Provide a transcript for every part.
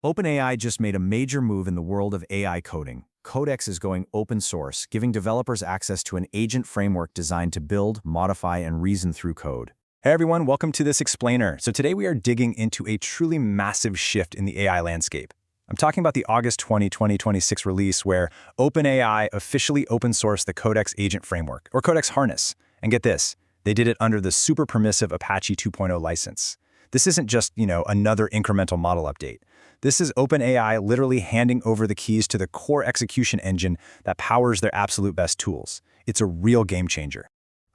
OpenAI just made a major move in the world of AI coding. Codex is going open source, giving developers access to an agent framework designed to build, modify, and reason through code. Hey everyone, welcome to this explainer. So today we are digging into a truly massive shift in the AI landscape. I'm talking about the August 2026 release where OpenAI officially open-sourced the Codex agent framework, or Codex harness. And get this, they did it under the super permissive Apache 2.0 license. This isn't just, another incremental model update. This is OpenAI literally handing over the keys to the core execution engine that powers their absolute best tools. It's a real game changer.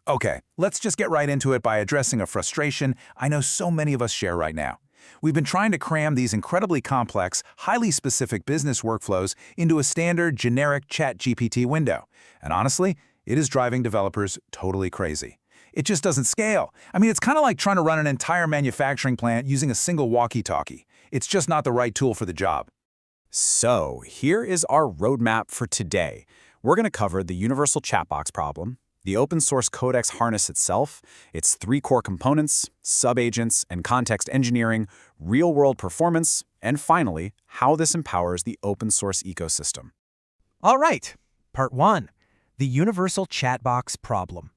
Okay, let's just get right into it by addressing a frustration I know so many of us share right now. We've been trying to cram these incredibly complex, highly specific business workflows into a standard, generic ChatGPT window. And honestly, it is driving developers totally crazy. It just doesn't scale. It's kind of like trying to run an entire manufacturing plant using a single walkie-talkie. It's just not the right tool for the job. So here is our roadmap for today. We're going to cover the universal chatbox problem, the open source Codex harness itself, its three core components, sub-agents and context engineering, real-world performance, and finally, how this empowers the open source ecosystem. All right, part 1, the universal chatbox problem.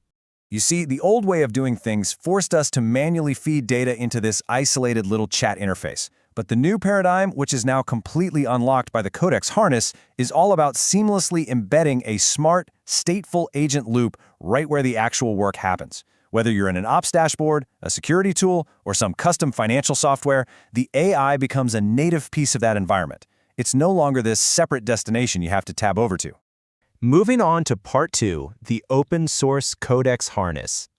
You see, the old way of doing things forced us to manually feed data into this isolated little chat interface. But the new paradigm, which is now completely unlocked by the Codex harness, is all about seamlessly embedding a smart, stateful agent loop right where the actual work happens. Whether you're in an ops dashboard, a security tool, or some custom financial software, the AI becomes a native piece of that environment. It's no longer this separate destination you have to tab over to. Moving on to part 2, the open source Codex harness.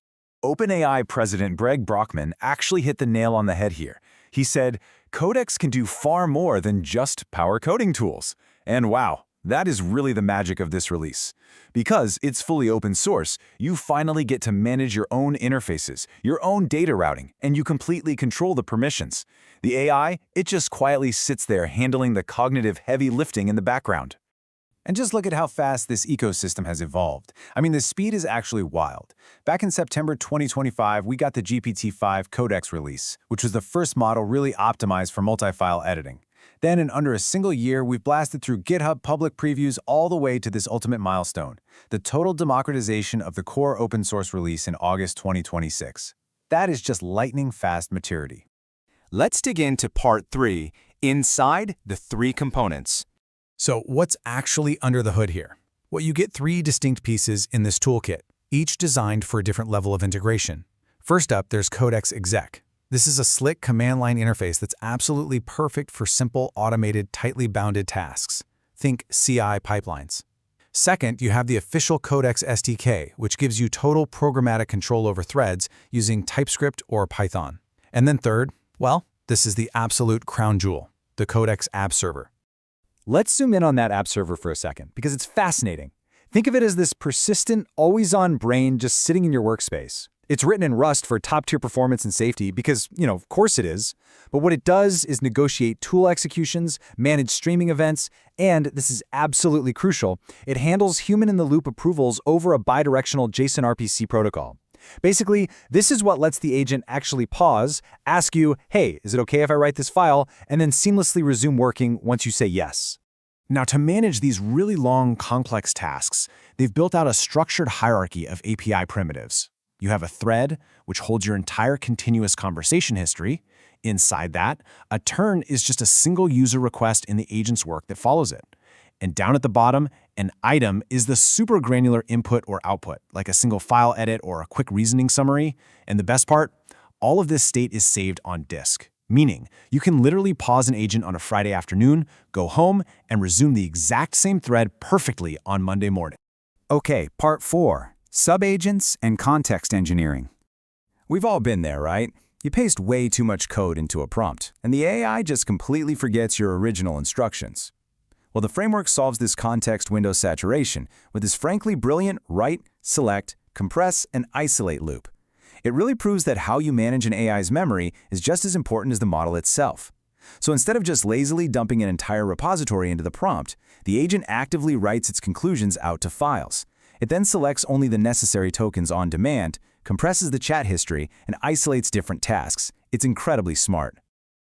OpenAI President Greg Brockman actually hit the nail on the head here. He said, Codex can do far more than just power coding tools. And wow, that is really the magic of this release. Because it's fully open source, you finally get to manage your own interfaces, your own data routing, and you completely control the permissions. The AI, it just quietly sits there handling the cognitive heavy lifting in the background. And just look at how fast this ecosystem has evolved. The speed is actually wild. Back in September 2025, we got the GPT-5 Codex release, which was the first model really optimized for multi-file editing. Then in under a single year, we've blasted through GitHub public previews all the way to this ultimate milestone, the total democratization of the core open source release in August 2026. That is just lightning-fast maturity. Let's dig into part 3, inside the three components. So what's actually under the hood here? Well, you get 3 distinct pieces in this toolkit, each designed for a different level of integration. First up, there's Codex Exec. This is a slick command line interface that's absolutely perfect for simple, automated, tightly bounded tasks. Think CI pipelines. Second, you have the official Codex SDK, which gives you total programmatic control over threads using TypeScript or Python. And then third, well, this is the absolute crown jewel, the Codex App Server. Let's zoom in on that app server for a second, because it's fascinating. Think of it as this persistent, always-on brain just sitting in your workspace. It's written in Rust for top-tier performance and safety because, of course it is. But what it does is negotiate tool executions, manage streaming events, and, this is absolutely crucial, it handles human-in-the-loop approvals over a bidirectional JSON RPC protocol. Basically, this is what lets the agent actually pause, ask you, hey, is it okay if I write this file, and then seamlessly resume working once you say yes. Now, to manage these really long, complex tasks, they've built out a structured hierarchy of API primitives. You have a thread, which holds your entire continuous conversation history. Inside that, a turn is just a single user request in the agent's work that follows it. And down at the bottom, an item is the super granular input or output, like a single file edit or a quick reasoning summary. And the best part, all of this state is saved on disk, meaning you can literally pause an agent on a Friday afternoon, go home, and resume the exact same thread perfectly on Monday morning. Okay, part 4, sub-agents and context engineering. We've all been there, right? You paste way too much code into a prompt, and the AI just completely forgets your original instructions. Well, the framework solves this context window saturation with this frankly brilliant write, select, compress, and isolate loop. It really proves that how you manage an AI's memory is just as important as the model itself. So instead of just lazily dumping an entire repository into the prompt, the agent actively writes its conclusions out to files. It then selects only the necessary tokens on demand, compresses the chat history, and isolates different tasks. It's incredibly smart.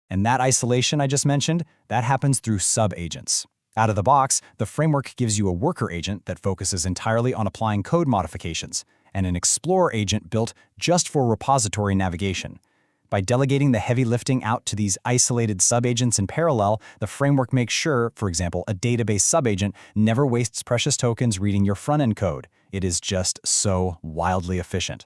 And that isolation I just mentioned, that happens through sub-agents. Out of the box, the framework gives you a worker agent that focuses entirely on applying code modifications, and an explorer agent built just for repository navigation. By delegating the heavy lifting out to these isolated sub-agents in parallel, the framework makes sure, for example, a database sub-agent never wastes precious tokens reading your front-end code. It is just so wildly efficient.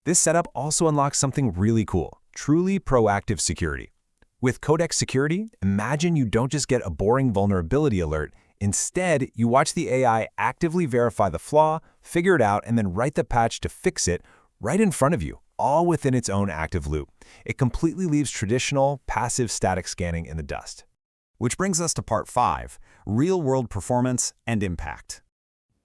This setup also unlocks something really cool, truly proactive security. With Codex Security, imagine you don't just get a boring vulnerability alert. Instead, you watch the AI actively verify the flaw, figure it out, and then write the patch to fix it right in front of you, all within its own active loop. It completely leaves traditional, passive static scanning in the dust. Which brings us to part 5, real-world performance and impact.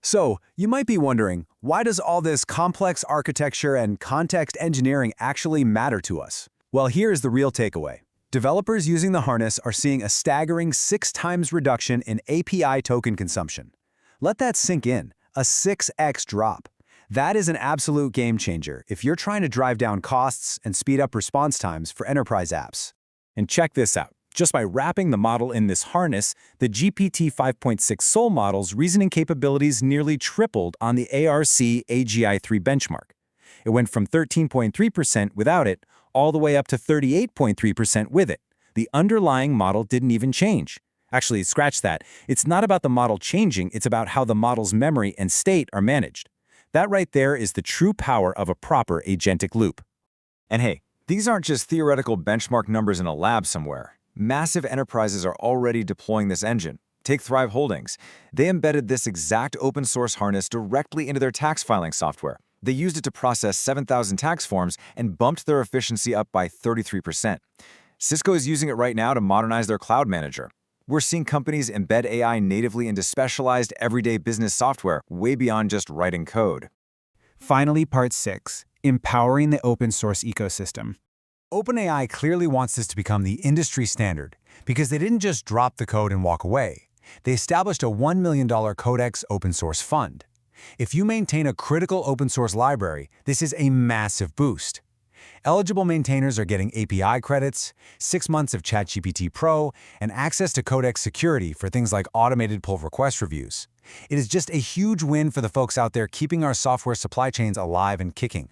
So, you might be wondering, why does all this complex architecture and context engineering actually matter to us? Well, here's the real takeaway. Developers using the harness are seeing a staggering 6 times reduction in API token consumption. Let that sink in, a 6x drop. That is an absolute game changer if you're trying to drive down costs and speed up response times for enterprise apps. And check this out. Just by wrapping the model in this harness, the GPT 5.6 Soul model's reasoning capabilities nearly tripled on the ARC AGI-3 benchmark. It went from 13.3% without it all the way up to 38.3% with it. The underlying model didn't even change. Actually, scratch that. It's not about the model changing, it's about how the model's memory and state are managed. That right there is the true power of a proper agentic loop. And hey, these aren't just theoretical benchmark numbers in a lab somewhere. Massive enterprises are already deploying this engine. Take Thrive Holdings. They embedded this exact open source harness directly into their tax filing software. They used it to process 7,000 tax forms and bumped their efficiency up by 33%. Cisco is using it right now to modernize their cloud manager. We're seeing companies embed AI natively into specialized everyday business software, way beyond just writing code. Finally, part 6, empowering the open source ecosystem. OpenAI clearly wants this to become the industry standard because they didn't just drop the code and walk away. They established a $1 million Codex open source fund. If you maintain a critical open source library, this is a massive boost. Eligible maintainers are getting API credits, 6 months of ChatGPT Pro, and access to Codex security for things like automated pull request reviews. It is just a huge win for the folks out there keeping our software supply chains alive and kicking.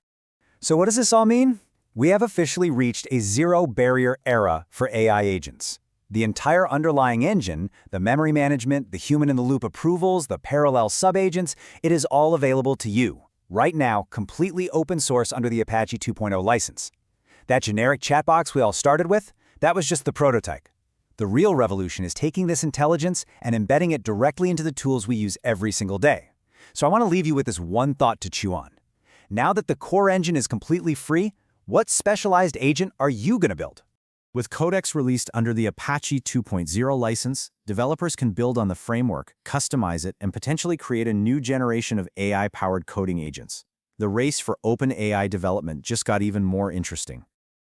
So what does this all mean? We have officially reached a zero-barrier era for AI agents. The entire underlying engine, the memory management, the human-in-the-loop approvals, the parallel sub-agents, it is all available to you, right now, completely open source under the Apache 2.0 license. That generic chat box we all started with, that was just the prototype. The real revolution is taking this intelligence and embedding it directly into the tools we use every single day. So I want to leave you with this one thought to chew on. Now that the core engine is completely free, what specialized agent are you going to build? With Codex released under the Apache 2.0 license, developers can build on the framework, customize it, and potentially create a new generation of AI-powered coding agents. The race for OpenAI development just got even more interesting.